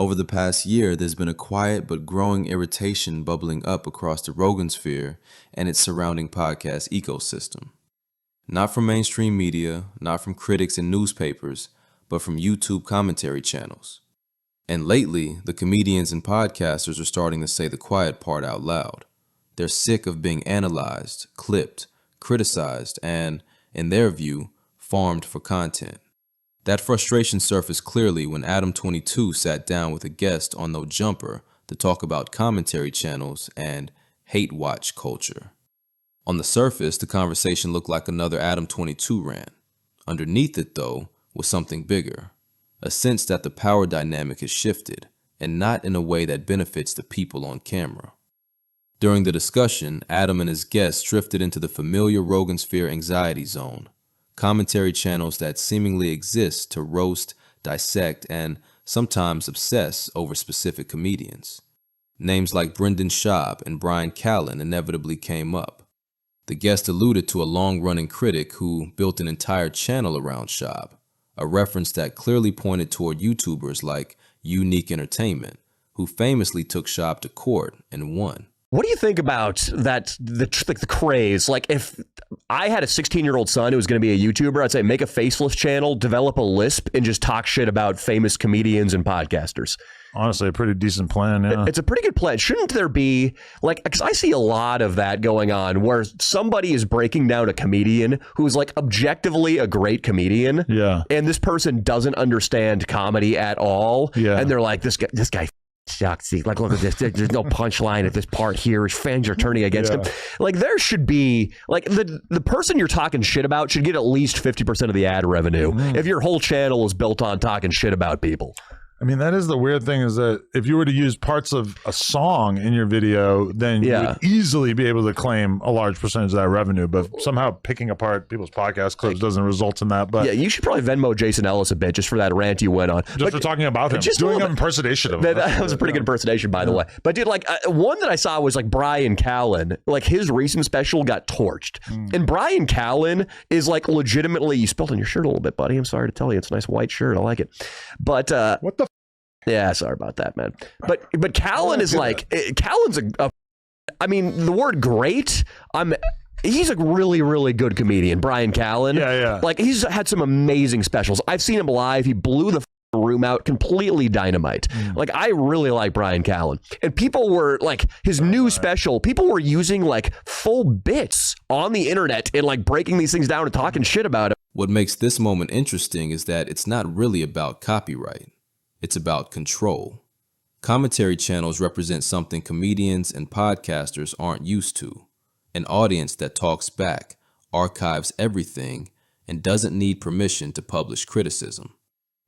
Over the past year, there's been a quiet but growing irritation bubbling up across the Rogansphere and its surrounding podcast ecosystem. Not from mainstream media, not from critics and newspapers, but from YouTube commentary channels. And lately, the comedians and podcasters are starting to say the quiet part out loud. They're sick of being analyzed, clipped, criticized, and, in their view, farmed for content. That frustration surfaced clearly when Adam22 sat down with a guest on No Jumper to talk about commentary channels and hate watch culture. On the surface, the conversation looked like another Adam22 rant. Underneath it, though, was something bigger. A sense that the power dynamic has shifted, and not in a way that benefits the people on camera. During the discussion, Adam and his guests drifted into the familiar Rogansphere anxiety zone. Commentary channels that seemingly exist to roast, dissect, and sometimes obsess over specific comedians. Names like Brendan Schaub and Brian Callen inevitably came up. The guest alluded to a long-running critic who built an entire channel around Schaub, a reference that clearly pointed toward YouTubers like Unique Entertainment, who famously took Schaub to court and won. What do you think about that, the craze? Like, if I had a 16-year-old son who was going to be a YouTuber, I'd say make a faceless channel, develop a lisp, and just talk shit about famous comedians and podcasters. Honestly, a pretty decent plan, yeah. It's a pretty good plan. Shouldn't there be, like, because I see a lot of that going on where somebody is breaking down a comedian who's, like, objectively a great comedian. Yeah. And this person doesn't understand comedy at all. Yeah. And they're like, this guy sucks. See, like, look at this. There's no punchline at this part here. His fans are turning against him. Like, there should be, like, the person you're talking shit about should get at least 50% of the ad revenue if your whole channel is built on talking shit about people. I mean, that is the weird thing, is that if you were to use parts of a song in your video, then you would easily be able to claim a large percentage of that revenue. But somehow picking apart people's podcast clips doesn't result in that. But yeah, you should probably Venmo Jason Ellis a bit just for that rant you went on. Just for talking about him. Just doing an impersonation of him. That was a pretty good impersonation, by the way. But dude, like, one that I saw was like Brian Callen. Like, his recent special got torched. And Brian Callen is like legitimately, you spilled on your shirt a little bit, buddy. I'm sorry to tell you. It's a nice white shirt. I like it. But what the yeah, sorry about that, man. But Callen is like, Callen's I mean, the word great, he's a really, really good comedian, Brian Callen. Yeah. Like, he's had some amazing specials. I've seen him live. He blew the room out, completely dynamite. Like, I really like Brian Callen. And people were like, his new special, people were using like full bits on the internet and like breaking these things down and talking shit about it. What makes this moment interesting is that it's not really about copyright. It's about control. Commentary channels represent something comedians and podcasters aren't used to. An audience that talks back, archives everything, and doesn't need permission to publish criticism.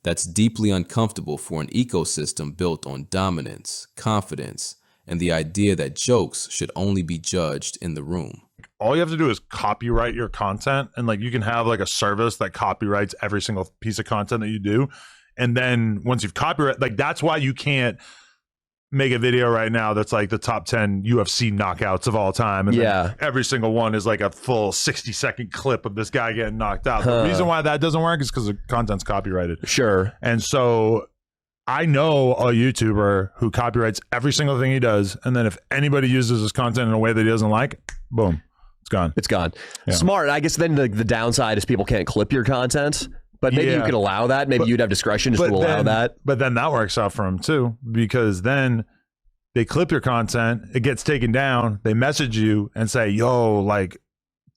That's deeply uncomfortable for an ecosystem built on dominance, confidence, and the idea that jokes should only be judged in the room. All you have to do is copyright your content, and like you can have like a service that copyrights every single piece of content that you do. And then once you've copyrighted, like, that's why you can't make a video right now that's like the top 10 UFC knockouts of all time. And then every single one is like a full 60-second clip of this guy getting knocked out. The reason why that doesn't work is because the content's copyrighted. Sure. And so I know a YouTuber who copyrights every single thing he does. And then if anybody uses his content in a way that he doesn't like, boom, it's gone. It's gone. Yeah. Smart. I guess then the downside is people can't clip your content. But maybe you could allow that. Maybe you'd have discretion just to allow that. But then that works out for them too, because then they clip your content, it gets taken down, they message you and say, yo, like,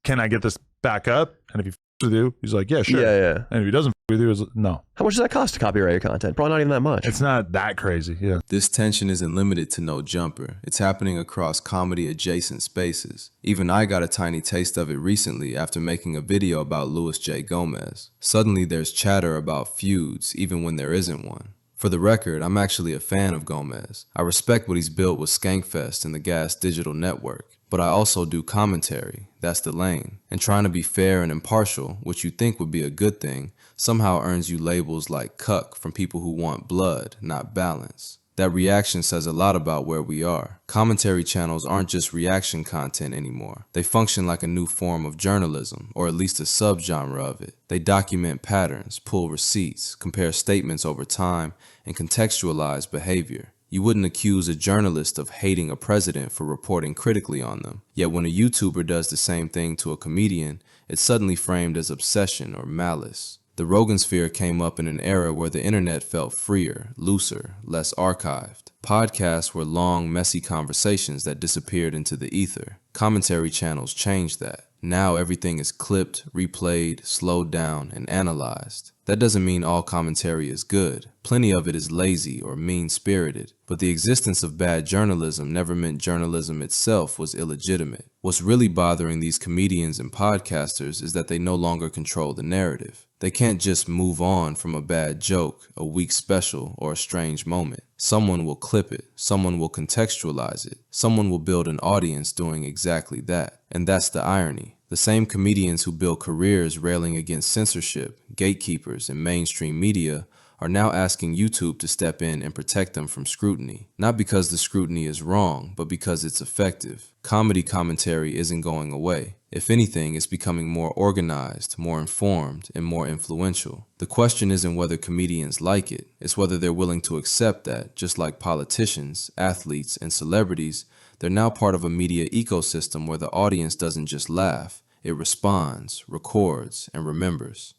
can I get this back up? And if he with you, he's like, yeah, sure. Yeah. And if he doesn't with you, it's no. How much does that cost to copyright your content? Probably not even that much. It's not that crazy. Yeah. This tension isn't limited to No Jumper. It's happening across comedy adjacent spaces. Even I got a tiny taste of it recently after making a video about Louis J. Gomez. Suddenly there's chatter about feuds even when there isn't one. For the record, I'm actually a fan of Gomez. I respect what he's built with Skankfest and the Gas Digital Network. But I also do commentary, that's the lane. And trying to be fair and impartial, which you think would be a good thing, somehow earns you labels like cuck from people who want blood, not balance. That reaction says a lot about where we are. Commentary channels aren't just reaction content anymore. They function like a new form of journalism, or at least a subgenre of it. They document patterns, pull receipts, compare statements over time, and contextualize behavior. You wouldn't accuse a journalist of hating a president for reporting critically on them. Yet when a YouTuber does the same thing to a comedian, it's suddenly framed as obsession or malice. The Rogansphere came up in an era where the internet felt freer, looser, less archived. Podcasts were long, messy conversations that disappeared into the ether. Commentary channels changed that. Now everything is clipped, replayed, slowed down, and analyzed. That doesn't mean all commentary is good. Plenty of it is lazy or mean-spirited. But the existence of bad journalism never meant journalism itself was illegitimate. What's really bothering these comedians and podcasters is that they no longer control the narrative. They can't just move on from a bad joke, a weak special, or a strange moment. Someone will clip it, someone will contextualize it, someone will build an audience doing exactly that. And that's the irony. The same comedians who build careers railing against censorship, gatekeepers, and mainstream media are now asking YouTube to step in and protect them from scrutiny. Not because the scrutiny is wrong, but because it's effective. Comedy commentary isn't going away. If anything, it's becoming more organized, more informed, and more influential. The question isn't whether comedians like it, it's whether they're willing to accept that, just like politicians, athletes, and celebrities, they're now part of a media ecosystem where the audience doesn't just laugh, it responds, records, and remembers.